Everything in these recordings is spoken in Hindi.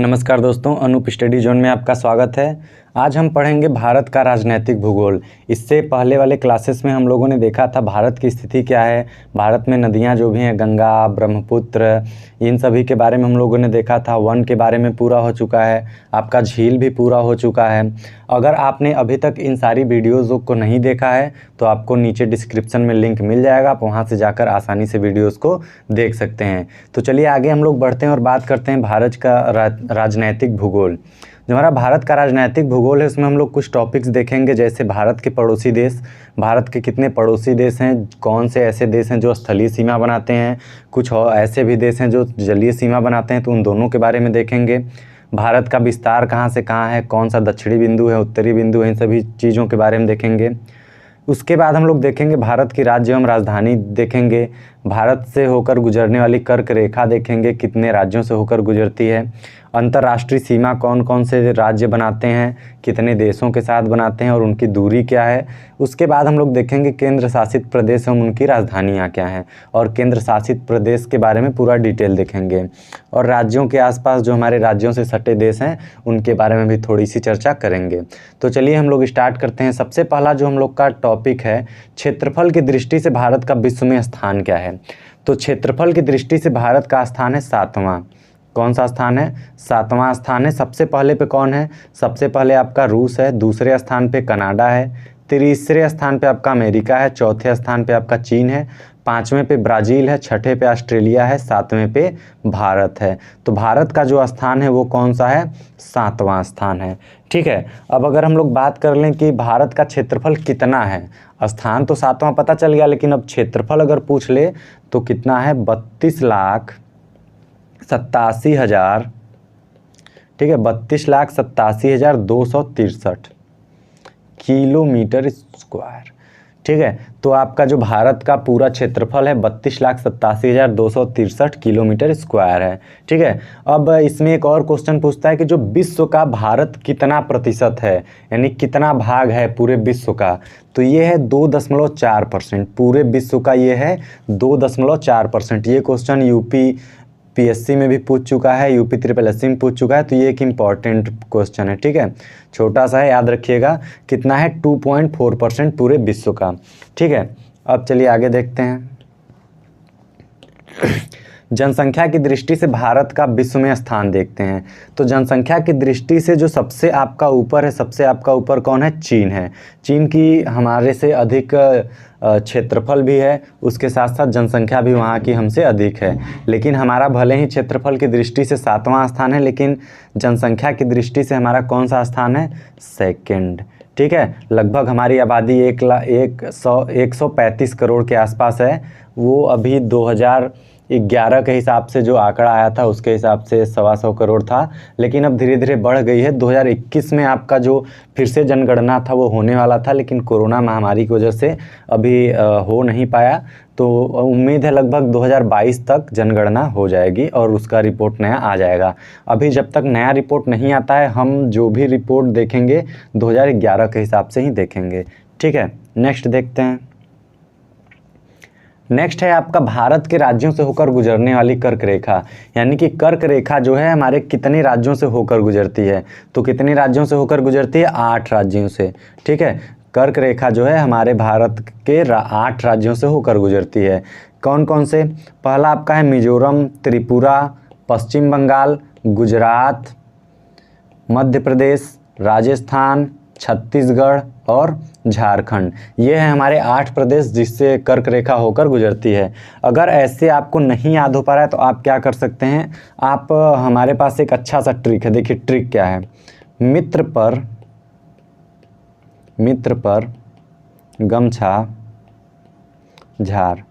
नमस्कार दोस्तों, अनूप स्टडी जोन में आपका स्वागत है। आज हम पढ़ेंगे भारत का राजनीतिक भूगोल। इससे पहले वाले क्लासेस में हम लोगों ने देखा था भारत की स्थिति क्या है, भारत में नदियां जो भी हैं गंगा, ब्रह्मपुत्र, इन सभी के बारे में हम लोगों ने देखा था। वन के बारे में पूरा हो चुका है, आपका झील भी पूरा हो चुका है। अगर आपने अभी तक इन सारी वीडियोज़ को नहीं देखा है तो आपको नीचे डिस्क्रिप्शन में लिंक मिल जाएगा, आप वहाँ से जाकर आसानी से वीडियोज़ को देख सकते हैं। तो चलिए आगे हम लोग बढ़ते हैं और बात करते हैं भारत का राजनैतिक भूगोल। जो हमारा भारत का राजनैतिक भूगोल है उसमें हम लोग कुछ टॉपिक्स देखेंगे, जैसे भारत के पड़ोसी देश, भारत के कितने पड़ोसी देश हैं, कौन से ऐसे देश हैं जो स्थलीय सीमा बनाते हैं, कुछ और ऐसे भी देश हैं जो जलीय सीमा बनाते हैं, तो उन दोनों के बारे में देखेंगे। भारत का विस्तार कहाँ से कहाँ है, कौन सा दक्षिणी बिंदु है, उत्तरी बिंदु है, इन सभी चीज़ों के बारे में देखेंगे। उसके बाद हम लोग देखेंगे भारत की राज्य एवं राजधानी देखेंगे, भारत से होकर गुजरने वाली कर्क रेखा देखेंगे, कितने राज्यों से होकर गुजरती है, अंतर्राष्ट्रीय सीमा कौन कौन से राज्य बनाते हैं, कितने देशों के साथ बनाते हैं और उनकी दूरी क्या है। उसके बाद हम लोग देखेंगे केंद्र शासित प्रदेश एवं उनकी राजधानियाँ क्या हैं, और केंद्र शासित प्रदेश के बारे में पूरा डिटेल देखेंगे। और राज्यों के आसपास जो हमारे राज्यों से सटे देश हैं उनके बारे में भी थोड़ी सी चर्चा करेंगे। तो चलिए हम लोग स्टार्ट करते हैं। सबसे पहला जो हम लोग का टॉपिक है, क्षेत्रफल की दृष्टि से भारत का विश्व में स्थान क्या है। तो क्षेत्रफल की दृष्टि से भारत का स्थान है 7वां। कौन सा स्थान है? 7वां स्थान है। सबसे पहले पे कौन है? सबसे पहले आपका रूस है, दूसरे स्थान पे कनाडा है, तीसरे स्थान पे आपका अमेरिका है, चौथे स्थान पे आपका चीन है, 5वें पे ब्राज़ील है, 6ठे पे ऑस्ट्रेलिया है, 7वें पे भारत है। तो भारत का जो स्थान है वो कौन सा है? 7वां स्थान है। ठीक है। अब अगर हम लोग बात कर लें कि भारत का क्षेत्रफल कितना है, स्थान तो 7वां पता चल गया, लेकिन अब क्षेत्रफल अगर पूछ ले तो कितना है? 32,87,000। ठीक है, 32,87,263 किलोमीटर स्क्वायर। ठीक है, तो आपका जो भारत का पूरा क्षेत्रफल है 32,87,263 किलोमीटर स्क्वायर है। ठीक है। अब इसमें एक और क्वेश्चन पूछता है कि जो विश्व का भारत कितना प्रतिशत है, यानी कितना भाग है पूरे विश्व का, तो ये है 2.4%। पूरे विश्व का ये है 2.4%। ये क्वेश्चन यूपी पीएससी में भी पूछ चुका है, यूपी SSS में पूछ चुका है, तो ये एक इम्पॉर्टेंट क्वेश्चन है। ठीक है, छोटा सा है, याद रखिएगा। कितना है? 2.4% पूरे विश्व का। ठीक है, अब चलिए आगे देखते हैं। जनसंख्या की दृष्टि से भारत का विश्व में स्थान देखते हैं। तो जनसंख्या की दृष्टि से जो सबसे आपका ऊपर है, सबसे आपका ऊपर कौन है? चीन है। चीन की हमारे से अधिक क्षेत्रफल भी है, उसके साथ साथ जनसंख्या भी वहाँ की हमसे अधिक है। लेकिन हमारा भले ही क्षेत्रफल की दृष्टि से 7वां स्थान है, लेकिन जनसंख्या की दृष्टि से हमारा कौन सा स्थान है? सेकंड। ठीक है, लगभग हमारी आबादी 135 करोड़ के आसपास है। वो अभी 2011 के हिसाब से जो आंकड़ा आया था उसके हिसाब से 125 करोड़ था, लेकिन अब धीरे धीरे बढ़ गई है। 2021 में आपका जो फिर से जनगणना था वो होने वाला था, लेकिन कोरोना महामारी की वजह से अभी हो नहीं पाया। तो उम्मीद है लगभग 2022 तक जनगणना हो जाएगी और उसका रिपोर्ट नया आ जाएगा। अभी जब तक नया रिपोर्ट नहीं आता है, हम जो भी रिपोर्ट देखेंगे 2011 के हिसाब से ही देखेंगे। ठीक है, नेक्स्ट देखते हैं। नेक्स्ट है आपका भारत के राज्यों से होकर गुजरने वाली कर्क रेखा, यानी कि कर्क रेखा जो है हमारे कितने राज्यों से होकर गुजरती है। तो कितने राज्यों से होकर गुजरती है? 8 राज्यों से। ठीक है, कर्क रेखा जो है हमारे भारत के 8 राज्यों से होकर गुजरती है। कौन कौन से? पहला आपका है मिजोरम, त्रिपुरा, पश्चिम बंगाल, गुजरात, मध्य प्रदेश, राजस्थान, छत्तीसगढ़ और झारखंड। ये है हमारे 8 प्रदेश जिससे कर्क रेखा होकर गुजरती है। अगर ऐसे आपको नहीं याद हो पा रहा है तो आप क्या कर सकते हैं, आप हमारे पास एक अच्छा सा ट्रिक है। देखिए ट्रिक क्या है, मित्र पर गमछा झार,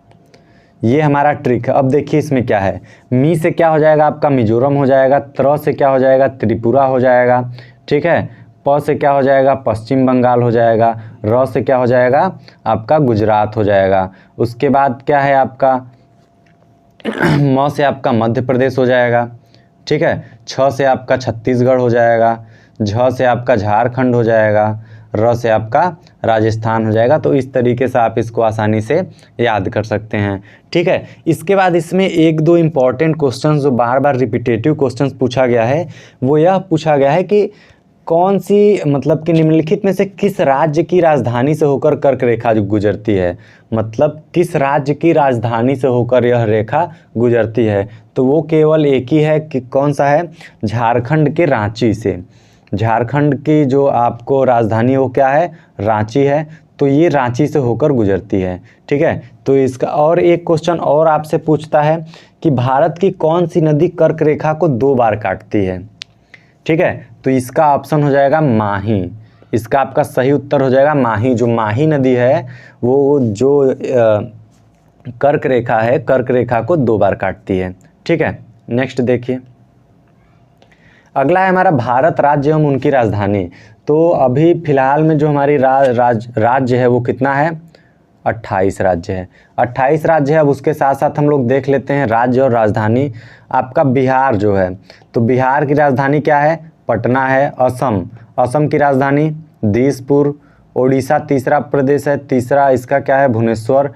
ये हमारा ट्रिक है। अब देखिए इसमें क्या है, मी से क्या हो जाएगा आपका? मिजोरम हो जाएगा, त्र से क्या हो जाएगा? त्रिपुरा हो जाएगा। ठीक है, प से क्या हो जाएगा? पश्चिम बंगाल हो जाएगा, र से क्या हो जाएगा? आपका गुजरात हो जाएगा। उसके बाद क्या है आपका? म से आपका मध्य प्रदेश हो जाएगा। ठीक है, छ से आपका छत्तीसगढ़ हो जाएगा, झ से आपका झारखंड हो जाएगा, र से आपका राजस्थान हो जाएगा। तो इस तरीके से आप इसको आसानी से याद कर सकते हैं। ठीक है, इसके बाद इसमें एक दो इम्पॉर्टेंट क्वेश्चन जो बार बार रिपीटेटिव क्वेश्चन पूछा गया है, वो यह पूछा गया है कि कौन सी मतलब कि निम्नलिखित में से किस राज्य की राजधानी से होकर कर्क रेखा गुजरती है। मतलब किस राज्य की राजधानी से होकर यह रेखा गुजरती है। तो वो केवल एक ही है कि कौन सा है, झारखंड के रांची से। झारखंड की जो आपको राजधानी वो क्या है, रांची है। तो ये रांची से होकर गुजरती है। ठीक है, तो इसका और एक क्वेश्चन और आपसे पूछता है कि भारत की कौन सी नदी कर्क रेखा को 2 बार काटती है। ठीक है, तो इसका ऑप्शन हो जाएगा माही। इसका आपका सही उत्तर हो जाएगा माही। जो माही नदी है वो जो कर्क रेखा है, कर्क रेखा को 2 बार काटती है। ठीक है, नेक्स्ट देखिए, अगला है हमारा भारत राज्य एवं उनकी राजधानी। तो अभी फिलहाल में जो हमारी राज्य है वो कितना है, 28 राज्य है। 28 राज्य है। अब उसके साथ साथ हम लोग देख लेते हैं राज्य और राजधानी। आपका बिहार जो है, तो बिहार की राजधानी क्या है, पटना है। असम की राजधानी दिसपुर। ओडिशा तीसरा प्रदेश है, तीसरा इसका क्या है, भुवनेश्वर।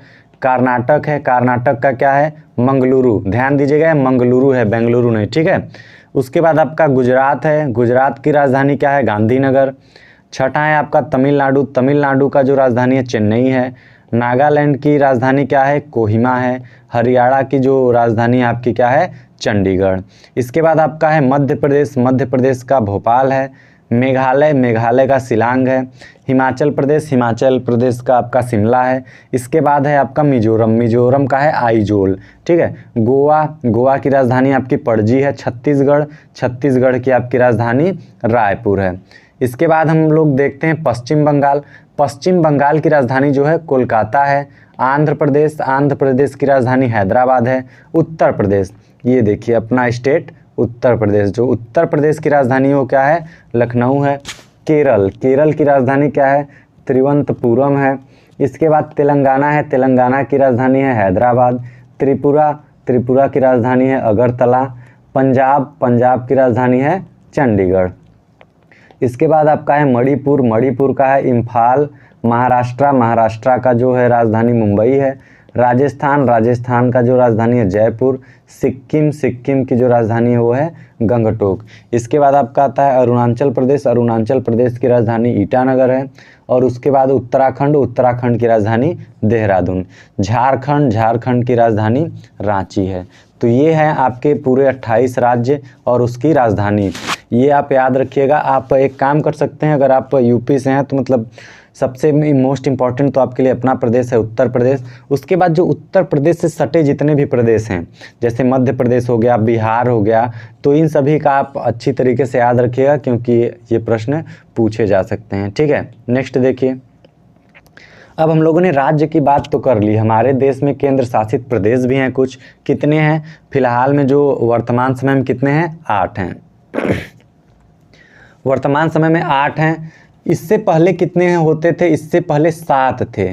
कर्नाटक है, कर्नाटक का क्या है, मंगलुरु। ध्यान दीजिएगा, मंगलुरु है, बेंगलुरु नहीं। ठीक है, उसके बाद आपका गुजरात है, गुजरात की राजधानी क्या है, गांधीनगर। छठा है आपका तमिलनाडु, तमिलनाडु का जो राजधानी है चेन्नई है। नागालैंड की राजधानी क्या है, कोहिमा है। हरियाणा की जो राजधानी आपकी क्या है, चंडीगढ़। इसके बाद आपका है मध्य प्रदेश, मध्य प्रदेश का भोपाल है। मेघालय, मेघालय का शिलांग है। हिमाचल प्रदेश, हिमाचल प्रदेश का आपका शिमला है। इसके बाद है आपका मिजोरम, मिजोरम का है आइजोल। ठीक है, गोवा, गोवा की राजधानी आपकी पणजी है। छत्तीसगढ़, छत्तीसगढ़ की आपकी राजधानी रायपुर है। इसके बाद हम लोग देखते हैं पश्चिम बंगाल, पश्चिम बंगाल की राजधानी जो है कोलकाता है। आंध्र प्रदेश, आंध्र प्रदेश की राजधानी हैदराबाद है। उत्तर प्रदेश, ये देखिए अपना स्टेट उत्तर प्रदेश, जो उत्तर प्रदेश की राजधानी वो क्या है, लखनऊ है। केरल, केरल की राजधानी क्या है, तिरुवनंतपुरम है। इसके बाद तेलंगाना है, तेलंगाना की राजधानी है हैदराबाद। त्रिपुरा, त्रिपुरा की राजधानी है अगरतला। पंजाब, पंजाब की राजधानी है चंडीगढ़। इसके बाद आपका है मणिपुर, मणिपुर का है इम्फाल। महाराष्ट्र, महाराष्ट्र का जो है राजधानी मुंबई है। राजस्थान, राजस्थान का जो राजधानी है जयपुर। सिक्किम, सिक्किम की जो राजधानी है वो है गंगटोक। इसके बाद आपका आता है अरुणाचल प्रदेश, अरुणाचल प्रदेश की राजधानी ईटानगर है। और उसके बाद उत्तराखंड, उत्तराखंड की राजधानी देहरादून। झारखंड, झारखंड की राजधानी रांची है। तो ये हैं आपके पूरे 28 राज्य और उसकी राजधानी। ये आप याद रखिएगा। आप एक काम कर सकते हैं, अगर आप यूपी से हैं तो मतलब सबसे मोस्ट इम्पॉर्टेंट तो आपके लिए अपना प्रदेश है उत्तर प्रदेश। उसके बाद जो उत्तर प्रदेश से सटे जितने भी प्रदेश हैं, जैसे मध्य प्रदेश हो गया, बिहार हो गया, तो इन सभी का आप अच्छी तरीके से याद रखिएगा क्योंकि ये प्रश्न पूछे जा सकते हैं। ठीक है, नेक्स्ट देखिए, अब हम लोगों ने राज्य की बात तो कर ली। हमारे देश में केंद्र शासित प्रदेश भी हैं कुछ। कितने हैं फिलहाल में, जो वर्तमान समय में कितने हैं, 8 हैं। वर्तमान समय में 8 हैं। इससे पहले कितने होते थे, इससे पहले 7 थे।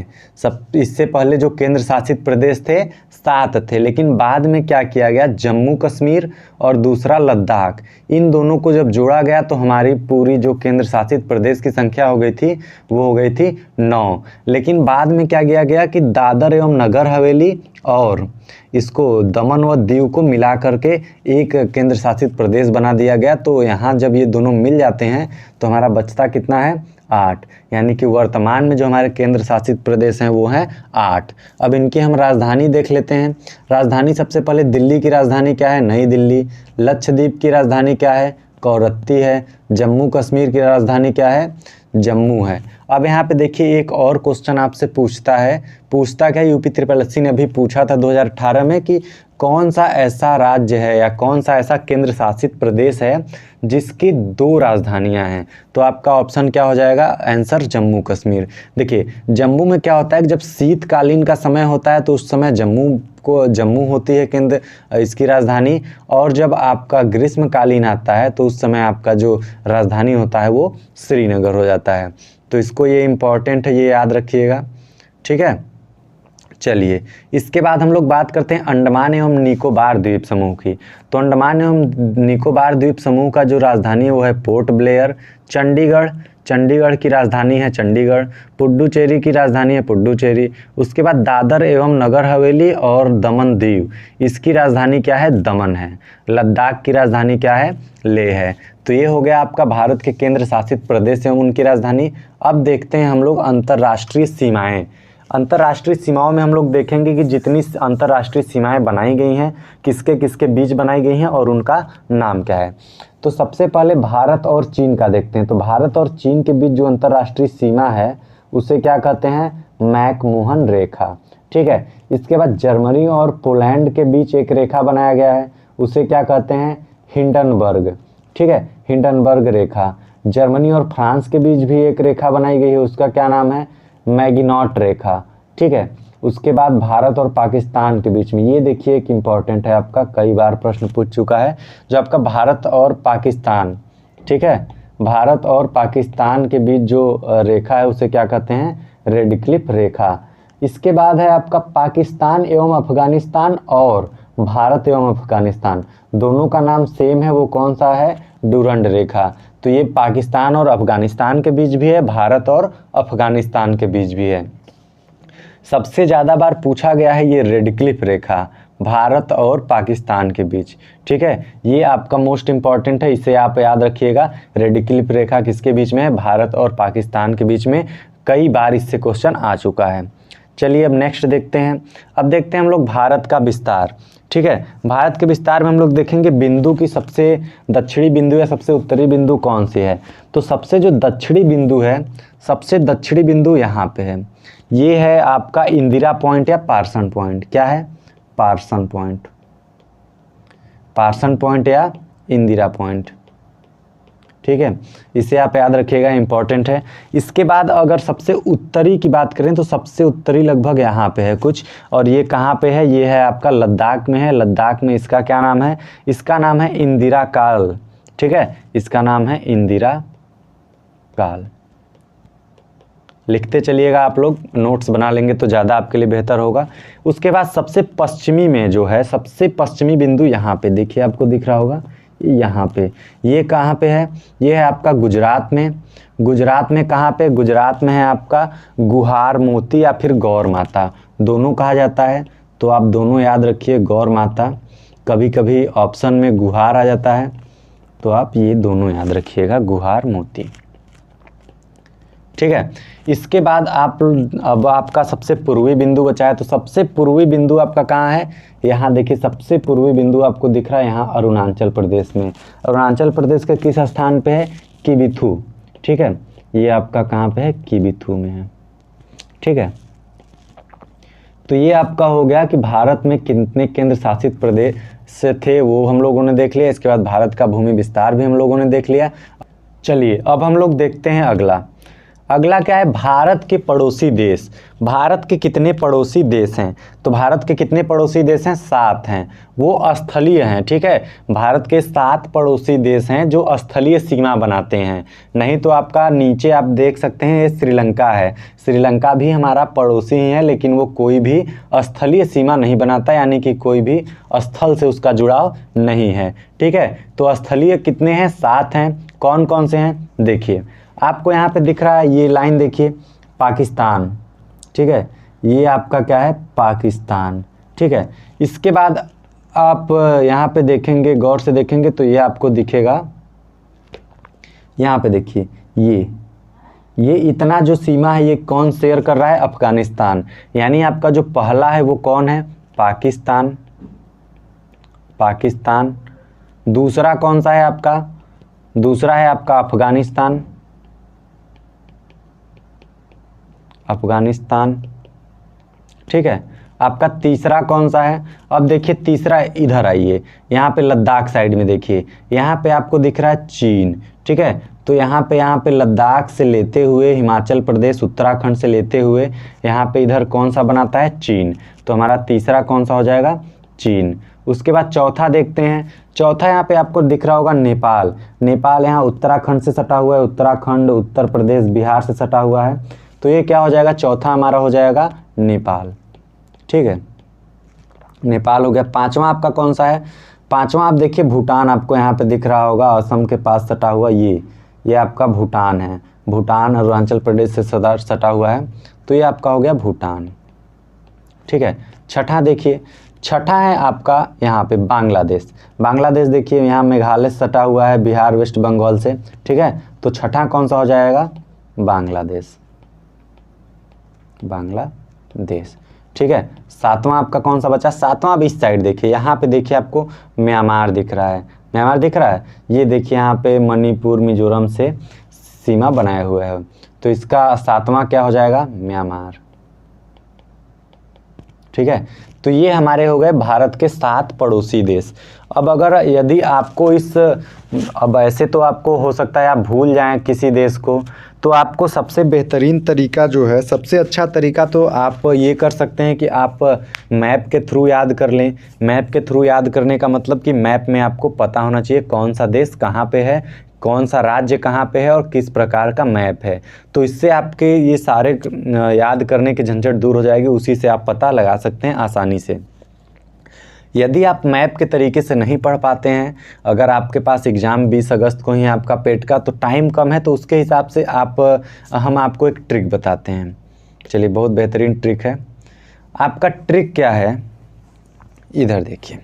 इससे पहले जो केंद्र शासित प्रदेश थे 7 थे, लेकिन बाद में क्या किया गया, जम्मू कश्मीर और दूसरा लद्दाख, इन दोनों को जब जोड़ा गया तो हमारी पूरी जो केंद्र शासित प्रदेश की संख्या हो गई थी वो हो गई थी 9। लेकिन बाद में क्या किया गया कि दादर एवं नगर हवेली और इसको दमन व दीव को मिला करके एक केंद्र शासित प्रदेश बना दिया गया। तो यहाँ जब ये दोनों मिल जाते हैं तो हमारा बचता कितना है, 8। यानी कि वर्तमान में जो हमारे केंद्र शासित प्रदेश हैं वो हैं 8। अब इनकी हम राजधानी देख लेते हैं। राजधानी सबसे पहले दिल्ली की राजधानी क्या है, नई दिल्ली। लक्षद्वीप की राजधानी क्या है, कौरत्ती है। जम्मू कश्मीर की राजधानी क्या है, जम्मू है। अब यहाँ पे देखिए एक और क्वेश्चन आपसे पूछता क्या, यूपी SSS ने अभी पूछा था 2018 में कि कौन सा ऐसा राज्य है या कौन सा ऐसा केंद्र शासित प्रदेश है जिसकी 2 राजधानियां हैं। तो आपका ऑप्शन क्या हो जाएगा, आंसर जम्मू कश्मीर। देखिए जम्मू में क्या होता है कि जब शीतकालीन का समय होता है तो उस समय जम्मू होती है केंद्र इसकी राजधानी, और जब आपका ग्रीष्मकालीन आता है तो उस समय आपका जो राजधानी होता है वो श्रीनगर हो जाता है। तो इसको ये इम्पॉर्टेंट है, ये याद रखिएगा। ठीक है, चलिए इसके बाद हम लोग बात करते हैं अंडमान एवं निकोबार द्वीप समूह की। तो अंडमान एवं निकोबार द्वीप समूह का जो राजधानी है वो है पोर्ट ब्लेयर। चंडीगढ़, चंडीगढ़ की राजधानी है चंडीगढ़। पुडुचेरी की राजधानी है पुडुचेरी। उसके बाद दादर एवं नगर हवेली और दमन दीव, इसकी राजधानी क्या है? दमन है। लद्दाख की राजधानी क्या है? लेह है। तो ये हो गया आपका भारत के केंद्र शासित प्रदेश एवं उनकी राजधानी। अब देखते हैं हम लोग अंतर्राष्ट्रीय सीमाएं। अंतर्राष्ट्रीय सीमाओं में हम लोग देखेंगे कि जितनी अंतर्राष्ट्रीय सीमाएं बनाई गई हैं किसके किसके बीच बनाई गई हैं और उनका नाम क्या है। तो सबसे पहले भारत और चीन का देखते हैं। तो भारत और चीन के बीच जो अंतर्राष्ट्रीय सीमा है उसे क्या कहते हैं? मैकमोहन रेखा। ठीक है। इसके बाद जर्मनी और पोलैंड के बीच एक रेखा बनाया गया है, उसे क्या कहते हैं? हिंडनबर्ग। ठीक है, हिंडनबर्ग रेखा। जर्मनी और फ्रांस के बीच भी एक रेखा बनाई गई है, उसका क्या नाम है? मैगिनॉट रेखा। ठीक है। उसके बाद भारत और पाकिस्तान के बीच में, ये देखिए एक इम्पॉर्टेंट है आपका, कई बार प्रश्न पूछ चुका है, जो आपका भारत और पाकिस्तान, ठीक है, भारत और पाकिस्तान के बीच जो रेखा है उसे क्या कहते हैं? रेड क्लिफ रेखा। इसके बाद है आपका पाकिस्तान एवं अफगानिस्तान और भारत एवं अफगानिस्तान, दोनों का नाम सेम है, वो कौन सा है? डूरंड रेखा। तो ये पाकिस्तान और अफगानिस्तान के बीच भी है, भारत और अफगानिस्तान के बीच भी है। सबसे ज़्यादा बार पूछा गया है ये रेड क्लिफ रेखा, भारत और पाकिस्तान के बीच। ठीक है, ये आपका मोस्ट इम्पॉर्टेंट है, इसे आप याद रखिएगा। रेड क्लिफ रेखा किसके बीच में है? भारत और पाकिस्तान के बीच में। कई बार इससे क्वेश्चन आ चुका है। चलिए अब नेक्स्ट देखते हैं। अब देखते हैं हम लोग भारत का विस्तार। ठीक है, भारत के विस्तार में हम लोग देखेंगे बिंदु की सबसे दक्षिणी बिंदु या सबसे उत्तरी बिंदु कौन सी है। तो सबसे जो दक्षिणी बिंदु है, सबसे दक्षिणी बिंदु यहाँ पे है, ये है आपका इंदिरा पॉइंट या पार्सन पॉइंट। क्या है? पार्सन पॉइंट, पार्सन पॉइंट या इंदिरा पॉइंट। ठीक है, इसे आप याद रखिएगा, इंपॉर्टेंट है। इसके बाद अगर सबसे उत्तरी की बात करें तो सबसे उत्तरी लगभग यहाँ पे है कुछ, और ये कहाँ पे है? ये है आपका लद्दाख में है। लद्दाख में इसका क्या नाम है? इसका नाम है इंदिरा काल। ठीक है, इसका नाम है इंदिरा काल। लिखते चलिएगा, आप लोग नोट्स बना लेंगे तो ज़्यादा आपके लिए बेहतर होगा। उसके बाद सबसे पश्चिमी में जो है, सबसे पश्चिमी बिंदु यहाँ पे देखिए, आपको दिख रहा होगा यहाँ पे। ये कहाँ पे है? ये है आपका गुजरात में। गुजरात में कहाँ पे? गुजरात में है आपका गुहार मोती या फिर गौर माता, दोनों कहा जाता है। तो आप दोनों याद रखिए, गौर माता। कभी कभी ऑप्शन में गुहार आ जाता है, तो आप ये दोनों याद रखिएगा, गुहार मोती। ठीक है, इसके बाद अब आपका सबसे पूर्वी बिंदु बचा है। तो सबसे पूर्वी बिंदु आपका कहाँ है? यहाँ देखिए, सबसे पूर्वी बिंदु आपको दिख रहा है यहाँ अरुणाचल प्रदेश में। अरुणाचल प्रदेश के किस स्थान पे है? किबिथू। ठीक है, ये आपका कहाँ पे है? किबिथू में है। ठीक है, तो ये आपका हो गया कि भारत में कितने केंद्र शासित प्रदेश थे वो हम लोगों ने देख लिया। इसके बाद भारत का भूमि विस्तार भी हम लोगों ने देख लिया। चलिए अब हम लोग देखते हैं अगला। अगला क्या है? भारत के पड़ोसी देश। भारत के कितने पड़ोसी देश हैं? तो भारत के कितने पड़ोसी देश हैं? 7 हैं, वो स्थलीय हैं। ठीक है, भारत के 7 पड़ोसी देश हैं जो स्थलीय सीमा बनाते हैं। नहीं तो आपका नीचे आप देख सकते हैं, ये श्रीलंका है। श्रीलंका भी हमारा पड़ोसी ही है, लेकिन वो कोई भी स्थलीय सीमा नहीं बनाता, यानी कि कोई भी स्थल से उसका जुड़ाव नहीं है। ठीक है, तो स्थलीय कितने हैं? 7 हैं। कौन कौन से हैं? देखिए, आपको यहाँ पे दिख रहा है, ये लाइन देखिए, पाकिस्तान। ठीक है, ये आपका क्या है? पाकिस्तान। ठीक है, इसके बाद आप यहाँ पे देखेंगे, गौर से देखेंगे तो ये आपको दिखेगा, यहाँ पे देखिए, ये इतना जो सीमा है ये कौन शेयर कर रहा है? अफगानिस्तान। यानी आपका जो पहला है वो कौन है? पाकिस्तान। पाकिस्तान। दूसरा कौन सा है आपका? दूसरा है आपका अफगानिस्तान। अफगानिस्तान। ठीक है, आपका तीसरा कौन सा है? अब देखिए तीसरा, इधर आइए, यहाँ पे लद्दाख साइड में देखिए, यहाँ पे आपको दिख रहा है चीन। ठीक है, तो यहाँ पे लद्दाख से लेते हुए हिमाचल प्रदेश, उत्तराखंड से लेते हुए यहाँ पे इधर कौन सा बनाता है? चीन। तो हमारा तीसरा कौन सा हो जाएगा? चीन। उसके बाद चौथा देखते हैं। चौथा यहाँ पे आपको दिख रहा होगा नेपाल। नेपाल यहाँ उत्तराखंड से सटा हुआ है, उत्तराखंड, उत्तर प्रदेश, बिहार से सटा हुआ है। तो ये क्या हो जाएगा? चौथा हमारा हो जाएगा नेपाल। ठीक है, नेपाल हो गया। पांचवा आपका कौन सा है? पांचवा आप देखिए भूटान, आपको यहाँ पे दिख रहा होगा, असम के पास सटा हुआ, ये आपका भूटान है। भूटान अरुणाचल प्रदेश से सटा हुआ है, तो ये आपका हो गया भूटान। ठीक है, छठा देखिए, छठा है आपका यहाँ पे बांग्लादेश। बांग्लादेश देखिए यहाँ मेघालय सटा हुआ है बिहार वेस्ट बंगाल से। ठीक है, तो छठा कौन सा हो जाएगा, बांग्लादेश, बांग्लादेश। ठीक है, सातवां आपका कौन सा बचा, सातवां अब इस साइड देखिए, यहाँ पे देखिए आपको म्यांमार दिख रहा है, म्यांमार दिख रहा है, ये देखिए यहाँ पे मणिपुर मिजोरम से सीमा बनाए हुए है, तो इसका सातवां क्या हो जाएगा, म्यांमार। ठीक है, तो ये हमारे हो गए भारत के 7 पड़ोसी देश। अब अगर यदि आपको अब ऐसे तो आपको हो सकता है आप भूल जाएं किसी देश को, तो आपको सबसे बेहतरीन तरीका जो है, सबसे अच्छा तरीका तो आप ये कर सकते हैं कि आप मैप के थ्रू याद कर लें। मैप के थ्रू याद करने का मतलब कि मैप में आपको पता होना चाहिए कौन सा देश कहाँ पे है, कौन सा राज्य कहाँ पे है और किस प्रकार का मैप है। तो इससे आपके ये सारे याद करने की झंझट दूर हो जाएगी, उसी से आप पता लगा सकते हैं आसानी से। यदि आप मैप के तरीके से नहीं पढ़ पाते हैं, अगर आपके पास एग्ज़ाम 20 अगस्त को ही है आपका पेट का, तो टाइम कम है, तो उसके हिसाब से हम आपको एक ट्रिक बताते हैं। चलिए, बहुत बेहतरीन ट्रिक है। आपका ट्रिक क्या है, इधर देखिए,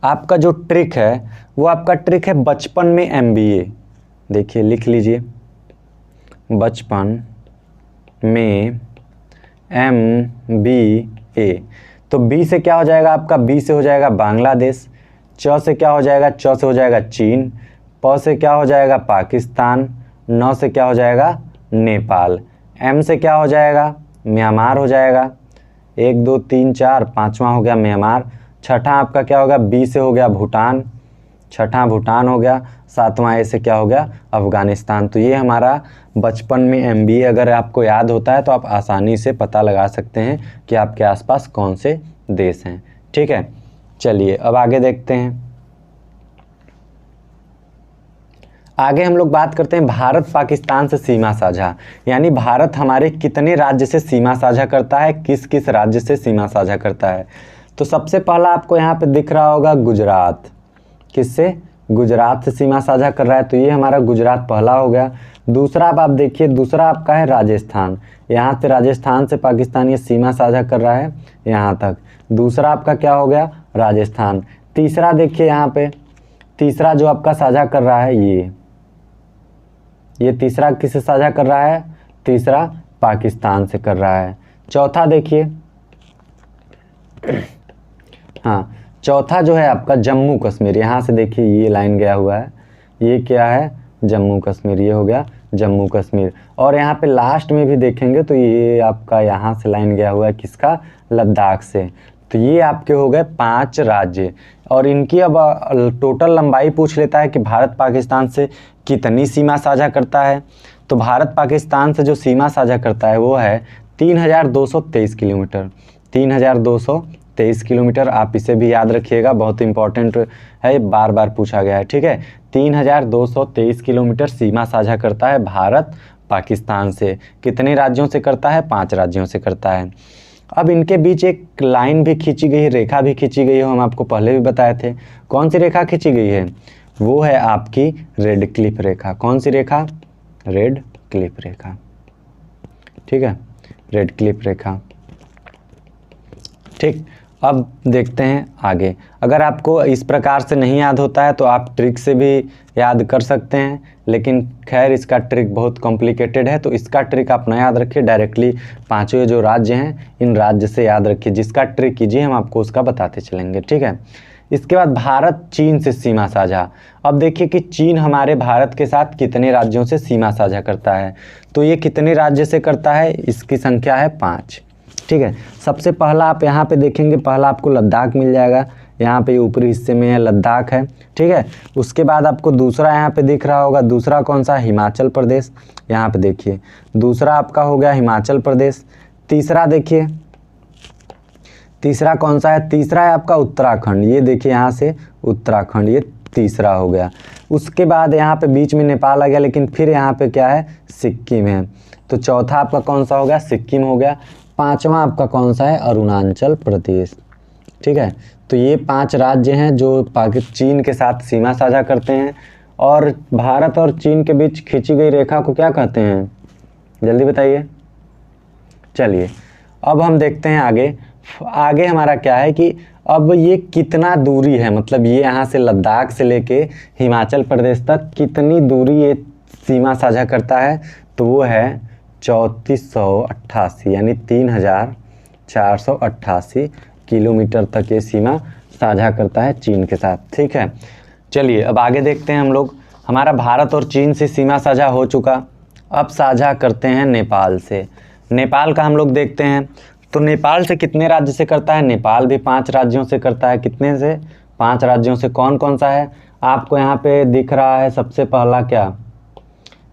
आपका जो ट्रिक है वो आपका ट्रिक है बचपन में MBA। देखिए लिख लीजिए, बचपन में MBA। तो बी से क्या हो जाएगा आपका, बी से हो जाएगा बांग्लादेश, च से क्या हो जाएगा, च से हो जाएगा चीन, प से क्या हो जाएगा पाकिस्तान, न से क्या हो जाएगा नेपाल, एम से क्या हो जाएगा म्यांमार हो जाएगा। 1 2 3 4, पाँचवा हो गया म्यांमार। छठा आपका क्या होगा, बी से हो गया भूटान, छठा भूटान हो गया। सातवां ए से क्या हो गया, अफ़गानिस्तान। तो ये हमारा बचपन में MBA अगर आपको याद होता है तो आप आसानी से पता लगा सकते हैं कि आपके आसपास कौन से देश हैं। ठीक है, चलिए अब आगे देखते हैं। आगे हम लोग बात करते हैं भारत पाकिस्तान से सीमा साझा, यानी भारत हमारे कितने राज्य से सीमा साझा करता है, किस किस राज्य से सीमा साझा करता है। तो सबसे पहला आपको यहाँ पे दिख रहा होगा गुजरात, किससे, गुजरात से सीमा साझा कर रहा है, तो ये हमारा गुजरात पहला हो गया। दूसरा अब आप देखिए, दूसरा आपका है राजस्थान, यहाँ से राजस्थान से पाकिस्तान ये सीमा साझा कर रहा है यहाँ तक। दूसरा आपका क्या हो गया, राजस्थान। तीसरा देखिए यहाँ पे, तीसरा जो आपका साझा कर रहा है ये तीसरा किससे साझा कर रहा है, तीसरा पाकिस्तान से कर रहा है। चौथा देखिए, हाँ चौथा जो है आपका जम्मू कश्मीर, यहाँ से देखिए ये लाइन गया हुआ है, ये क्या है जम्मू कश्मीर, ये हो गया जम्मू कश्मीर। और यहाँ पे लास्ट में भी देखेंगे तो ये आपका यहाँ से लाइन गया हुआ है किसका, लद्दाख से। तो ये आपके हो गए 5 राज्य। और इनकी अब टोटल लंबाई पूछ लेता है कि भारत पाकिस्तान से कितनी सीमा साझा करता है। तो भारत पाकिस्तान से जो सीमा साझा करता है वो है 3223 किलोमीटर, 3223 किलोमीटर। आप इसे भी याद रखिएगा, बहुत इंपॉर्टेंट है, बार बार पूछा गया है। ठीक है, 3223 किलोमीटर सीमा साझा करता है भारत पाकिस्तान से। कितने राज्यों से करता है, 5 राज्यों से करता है। अब इनके बीच एक लाइन भी खींची गई है, रेखा भी खींची गई है, हम आपको पहले भी बताए थे। कौन सी रेखा खींची गई है, वो है आपकी रेड क्लिफ रेखा। कौन सी रेखा, रेड क्लिफ रेखा। ठीक है, रेड क्लिफ रेखा। ठीक, अब देखते हैं आगे। अगर आपको इस प्रकार से नहीं याद होता है तो आप ट्रिक से भी याद कर सकते हैं, लेकिन खैर इसका ट्रिक बहुत कॉम्प्लिकेटेड है, तो इसका ट्रिक आप ना याद रखिए, डायरेक्टली 5वें जो राज्य हैं इन राज्य से याद रखिए। जिसका ट्रिक कीजिए हम आपको उसका बताते चलेंगे। ठीक है, इसके बाद भारत चीन से सीमा साझा। अब देखिए कि चीन हमारे भारत के साथ कितने राज्यों से सीमा साझा करता है। तो ये कितने राज्य से करता है, इसकी संख्या है 5। ठीक है, सबसे पहला आप यहाँ पे देखेंगे, पहला आपको लद्दाख मिल जाएगा, यहाँ पे ऊपरी हिस्से में है लद्दाख है। ठीक है, उसके बाद आपको दूसरा यहाँ पे दिख रहा होगा, दूसरा कौन सा, हिमाचल प्रदेश। यहाँ पे देखिए दूसरा आपका हो गया हिमाचल प्रदेश। तीसरा देखिए, तीसरा कौन सा है, तीसरा है आपका उत्तराखंड। ये देखिए यहाँ से उत्तराखंड, ये तीसरा हो गया। उसके बाद यहाँ पे बीच में नेपाल आ गया, लेकिन फिर यहाँ पे क्या है, सिक्किम है। तो चौथा आपका कौन सा हो गया, सिक्किम हो गया। पांचवा आपका कौन सा है, अरुणाचल प्रदेश। ठीक है, तो ये 5 राज्य हैं जो चीन के साथ सीमा साझा करते हैं। और भारत और चीन के बीच खींची गई रेखा को क्या कहते हैं, जल्दी बताइए। चलिए अब हम देखते हैं आगे। आगे हमारा क्या है कि अब ये कितना दूरी है, मतलब ये यहाँ से लद्दाख से लेके हिमाचल प्रदेश तक कितनी दूरी ये सीमा साझा करता है, तो वो है 3488 यानी 3488 किलोमीटर तक ये सीमा साझा करता है चीन के साथ। ठीक है, चलिए अब आगे देखते हैं हम लोग। हमारा भारत और चीन से सीमा साझा हो चुका, अब साझा करते हैं नेपाल से। नेपाल का हम लोग देखते हैं, तो नेपाल से कितने राज्य से करता है, नेपाल भी 5 राज्यों से करता है। कितने से, 5 राज्यों से। कौन कौन सा है, आपको यहाँ पे दिख रहा है सबसे पहला क्या,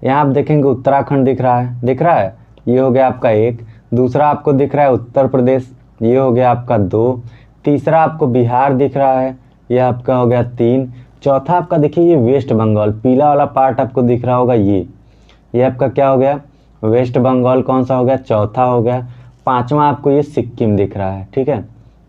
यहाँ आप देखेंगे उत्तराखंड दिख रहा है, दिख रहा है, ये हो गया आपका 1। दूसरा आपको दिख रहा है उत्तर प्रदेश, ये हो गया आपका 2। तीसरा आपको बिहार दिख रहा है, ये आपका हो गया 3। चौथा आपका देखिए ये वेस्ट बंगाल, पीला वाला पार्ट आपको दिख रहा होगा, ये आपका क्या हो गया, वेस्ट बंगाल कौन सा हो गया, चौथा हो गया। 5वां आपको ये सिक्किम दिख रहा है। ठीक है,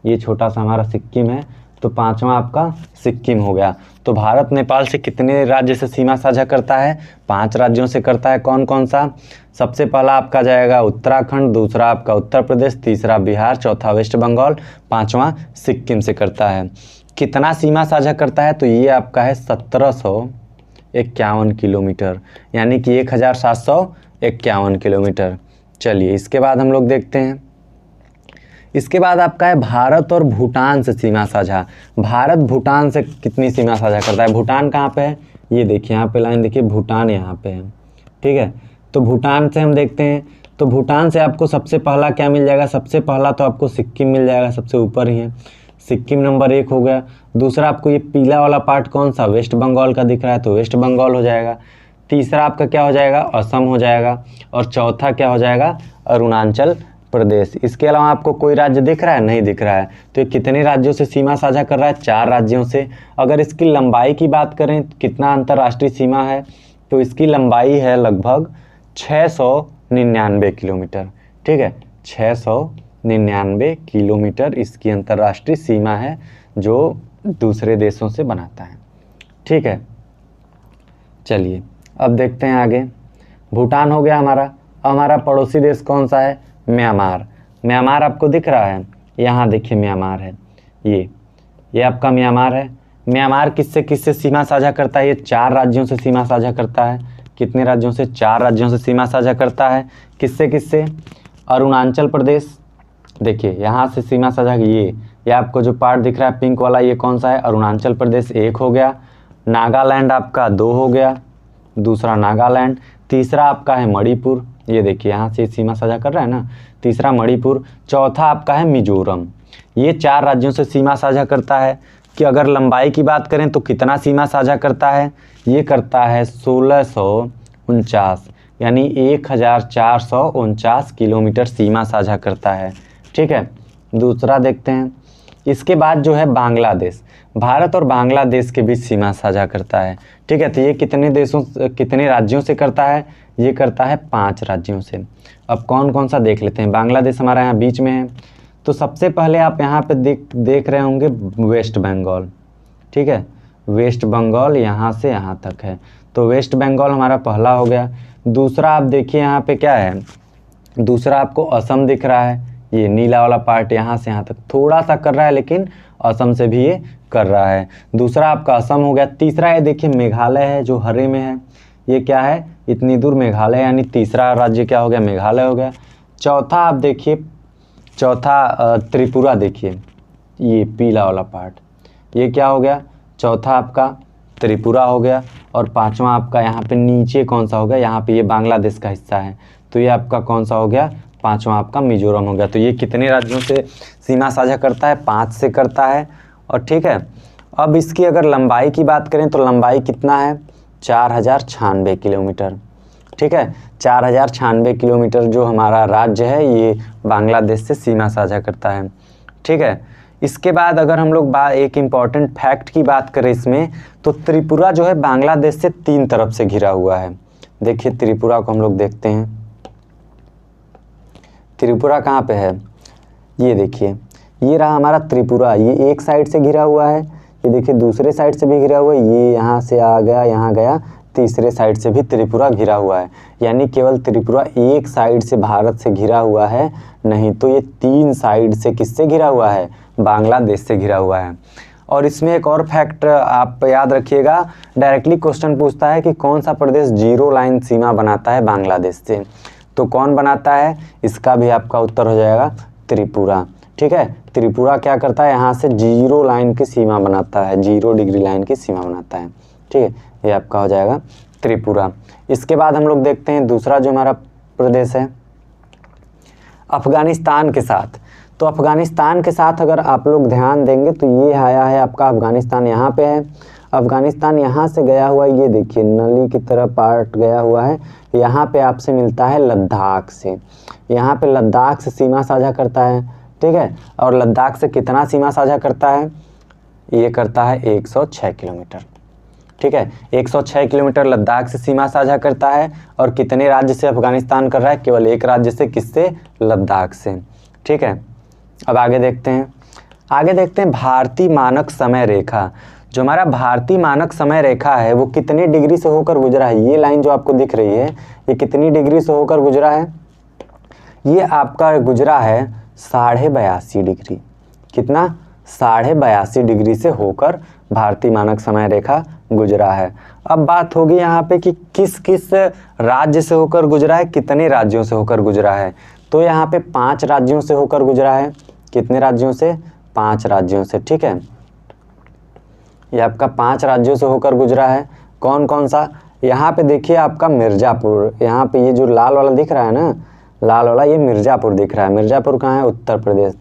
ये छोटा सा हमारा सिक्किम है, तो 5वां आपका सिक्किम हो गया। तो भारत नेपाल से कितने राज्य से सीमा साझा करता है, 5 राज्यों से करता है। कौन कौन सा, सबसे पहला आपका जाएगा उत्तराखंड, दूसरा आपका उत्तर प्रदेश, तीसरा बिहार, चौथा वेस्ट बंगाल, 5वां सिक्किम से करता है। कितना सीमा साझा करता है, तो ये आपका है 1751 किलोमीटर, यानी कि 1751 किलोमीटर। चलिए इसके बाद हम लोग देखते हैं, इसके बाद आपका है भारत और भूटान से सीमा साझा। भारत भूटान से कितनी सीमा साझा करता है, भूटान कहाँ पे है, ये देखिए यहाँ पे लाइन देखिए, भूटान यहाँ पे है। ठीक है, तो भूटान से हम देखते हैं, तो भूटान से आपको सबसे पहला क्या मिल जाएगा, सबसे पहला तो आपको सिक्किम मिल जाएगा, सबसे ऊपर ही है, सिक्किम नंबर 1 हो गया। दूसरा आपको ये पीला वाला पार्ट कौन सा, वेस्ट बंगाल का दिख रहा है, तो वेस्ट बंगाल हो जाएगा। तीसरा आपका क्या हो जाएगा, असम हो जाएगा। और चौथा क्या हो जाएगा, अरुणाचल प्रदेश। इसके अलावा आपको कोई राज्य दिख रहा है, नहीं दिख रहा है। तो ये कितने राज्यों से सीमा साझा कर रहा है, 4 राज्यों से। अगर इसकी लंबाई की बात करें, कितना अंतर्राष्ट्रीय सीमा है, तो इसकी लंबाई है लगभग 699 किलोमीटर। ठीक है, 699 किलोमीटर इसकी अंतर्राष्ट्रीय सीमा है, जो दूसरे देशों से बनाता है। ठीक है, चलिए अब देखते हैं आगे। भूटान हो गया हमारा। हमारा पड़ोसी देश कौन सा है, म्यांमार। म्यांमार आपको दिख रहा है, यहाँ देखिए म्यांमार है, ये आपका म्यांमार है। म्यांमार किससे किससे सीमा साझा करता है, ये 4 राज्यों से सीमा साझा करता है। कितने राज्यों से, 4 राज्यों से सीमा साझा करता है। किससे किससे, अरुणाचल प्रदेश, देखिए यहाँ से सीमा साझा, ये आपको जो पार्ट दिख रहा है पिंक वाला, ये कौन सा है, अरुणाचल प्रदेश 1 हो गया। नागालैंड आपका 2 हो गया, दूसरा नागालैंड। तीसरा आपका है मणिपुर, ये देखिए यहाँ से सीमा साझा कर रहा है ना, तीसरा मणिपुर। चौथा आपका है मिजोरम। ये 4 राज्यों से सीमा साझा करता है। कि अगर लंबाई की बात करें तो कितना सीमा साझा करता है, ये करता है 1649 यानी 1449 किलोमीटर सीमा साझा करता है। ठीक है, दूसरा देखते हैं। इसके बाद जो है बांग्लादेश, भारत और बांग्लादेश के बीच सीमा साझा करता है। ठीक है, तो ये कितने राज्यों से करता है, ये करता है 5 राज्यों से। अब कौन कौन सा देख लेते हैं। बांग्लादेश हमारा यहाँ बीच में है, तो सबसे पहले आप यहाँ पे देख रहे होंगे वेस्ट बंगाल। ठीक है, वेस्ट बंगाल यहाँ से यहाँ तक है, तो वेस्ट बंगाल हमारा पहला हो गया। दूसरा आप देखिए यहाँ पे क्या है, दूसरा आपको असम दिख रहा है, ये नीला वाला पार्ट यहाँ से यहाँ तक थोड़ा सा कर रहा है, लेकिन असम से भी ये कर रहा है। दूसरा आपका असम हो गया। तीसरा है देखिए मेघालय है, जो हरे में है, ये क्या है, इतनी दूर मेघालय, यानी तीसरा राज्य क्या हो गया, मेघालय हो गया। चौथा आप देखिए, चौथा त्रिपुरा, देखिए ये पीला वाला पार्ट, ये क्या हो गया, चौथा आपका त्रिपुरा हो गया। और 5वां आपका यहाँ पे नीचे कौन सा हो गया, यहाँ पे ये बांग्लादेश का हिस्सा है, तो ये आपका कौन सा हो गया, 5वां आपका मिजोरम हो गया। तो ये कितने राज्यों से सीमा साझा करता है, 5 से करता है। और ठीक है, अब इसकी अगर लंबाई की बात करें तो लंबाई कितना है, 4096 किलोमीटर। ठीक है, 4096 किलोमीटर जो हमारा राज्य है ये बांग्लादेश से सीमा साझा करता है। ठीक है, इसके बाद अगर हम लोग एक इम्पॉर्टेंट फैक्ट की बात करें इसमें, तो त्रिपुरा जो है बांग्लादेश से 3 तरफ से घिरा हुआ है। देखिए त्रिपुरा को हम लोग देखते हैं, त्रिपुरा कहाँ पे है, ये देखिए, ये रहा हमारा त्रिपुरा, ये एक साइड से घिरा हुआ है, ये देखिए दूसरे साइड से भी घिरा हुआ है, ये यहाँ से आ गया, यहाँ गया, तीसरे साइड से भी त्रिपुरा घिरा हुआ है। यानी केवल त्रिपुरा एक साइड से भारत से घिरा हुआ है, नहीं तो ये 3 साइड से किससे घिरा हुआ है, बांग्लादेश से घिरा हुआ है। और इसमें एक और फैक्ट आप याद रखिएगा, डायरेक्टली क्वेश्चन पूछता है कि कौन सा प्रदेश 0 लाइन सीमा बनाता है बांग्लादेश से, तो कौन बनाता है, इसका भी आपका उत्तर हो जाएगा त्रिपुरा। ठीक है, त्रिपुरा क्या करता है, यहाँ से 0 लाइन की सीमा बनाता है, 0 डिग्री लाइन की सीमा बनाता है। ठीक है, ये आपका हो जाएगा त्रिपुरा। इसके बाद हम लोग देखते हैं दूसरा जो हमारा प्रदेश है अफगानिस्तान के साथ। तो अफगानिस्तान के साथ अगर आप लोग ध्यान देंगे तो ये आया है आपका अफगानिस्तान, यहाँ पे है अफगानिस्तान, यहाँ से गया हुआ है, ये देखिए नली की तरह पार्ट गया हुआ है, यहाँ पे आपसे मिलता है लद्दाख से, यहाँ पे लद्दाख से सीमा साझा करता है। ठीक है, और लद्दाख से कितना सीमा साझा करता है, ये करता है 106 किलोमीटर। ठीक है, 106 किलोमीटर लद्दाख से सीमा साझा करता है। और कितने राज्य से अफगानिस्तान कर रहा है, केवल एक राज्य से, किससे, लद्दाख से। ठीक है, अब आगे देखते हैं भारतीय मानक समय रेखा। जो हमारा भारतीय मानक समय रेखा है वो कितने डिग्री से होकर गुजरा है, ये लाइन जो आपको दिख रही है ये कितनी डिग्री से होकर गुजरा है, ये आपका गुजरा है 82.5 डिग्री। कितना, 82.5 डिग्री से होकर भारतीय मानक समय रेखा गुजरा है। अब बात होगी यहाँ पे कि किस किस राज्य से होकर गुजरा है, कितने राज्यों से होकर गुजरा है। तो यहाँ पे 5 राज्यों से होकर गुजरा है। कितने राज्यों से, 5 राज्यों से। ठीक है, ये आपका 5 राज्यों से होकर गुजरा है। कौन कौन सा, यहाँ पे देखिए आपका मिर्ज़ापुर, यहाँ पे ये जो लाल वाला दिख रहा है ना, लाल वाला, ये मिर्ज़ापुर दिख रहा है। मिर्ज़ापुर कहाँ है, उत्तर प्रदेश।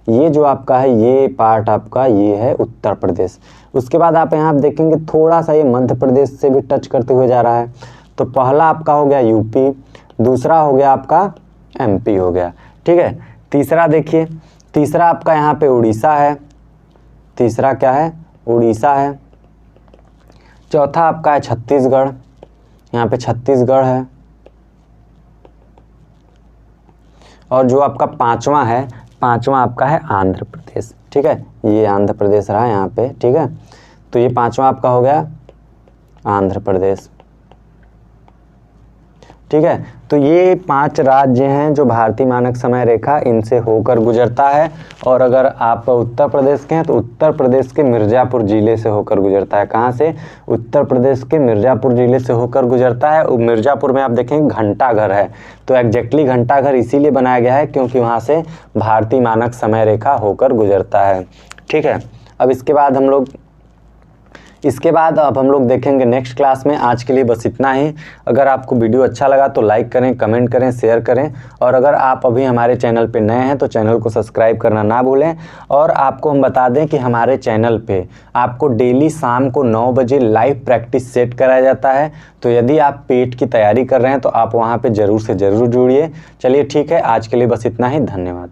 ये जो आपका है ये पार्ट आपका ये है उत्तर प्रदेश। उसके बाद आप यहाँ देखेंगे थोड़ा सा ये मध्य प्रदेश से भी टच करते हुए जा रहा है। तो पहला आपका हो गया यूपी, दूसरा हो गया आपका एमपी हो गया। ठीक है, तीसरा देखिए, तीसरा आपका यहाँ पे उड़ीसा है, तीसरा क्या है, उड़ीसा है। चौथा आपका है छत्तीसगढ़, यहाँ पे छत्तीसगढ़ है। और जो आपका पांचवा है, पांचवा आपका है आंध्र प्रदेश। ठीक है, ये आंध्र प्रदेश रहा यहाँ पे। ठीक है, तो ये पांचवा आपका हो गया आंध्र प्रदेश। ठीक है, तो ये 5 राज्य हैं जो भारतीय मानक समय रेखा इनसे होकर गुजरता है। और अगर आप उत्तर प्रदेश के हैं तो उत्तर प्रदेश के मिर्ज़ापुर ज़िले से होकर गुजरता है। कहाँ से, उत्तर प्रदेश के मिर्ज़ापुर ज़िले से होकर गुजरता है। मिर्ज़ापुर में आप देखेंगे घंटा घर है, तो एग्जैक्टली घंटा घर इसीलिए बनाया गया है क्योंकि वहाँ से भारतीय मानक समय रेखा होकर गुजरता है। ठीक है, अब इसके बाद अब हम लोग देखेंगे नेक्स्ट क्लास में। आज के लिए बस इतना ही। अगर आपको वीडियो अच्छा लगा तो लाइक करें, कमेंट करें, शेयर करें। और अगर आप अभी हमारे चैनल पे नए हैं तो चैनल को सब्सक्राइब करना ना भूलें। और आपको हम बता दें कि हमारे चैनल पे आपको डेली शाम को 9 बजे लाइव प्रैक्टिस सेट कराया जाता है। तो यदि आप पेट की तैयारी कर रहे हैं तो आप वहाँ पर ज़रूर से ज़रूर जुड़िए। चलिए ठीक है, आज के लिए बस इतना ही। धन्यवाद।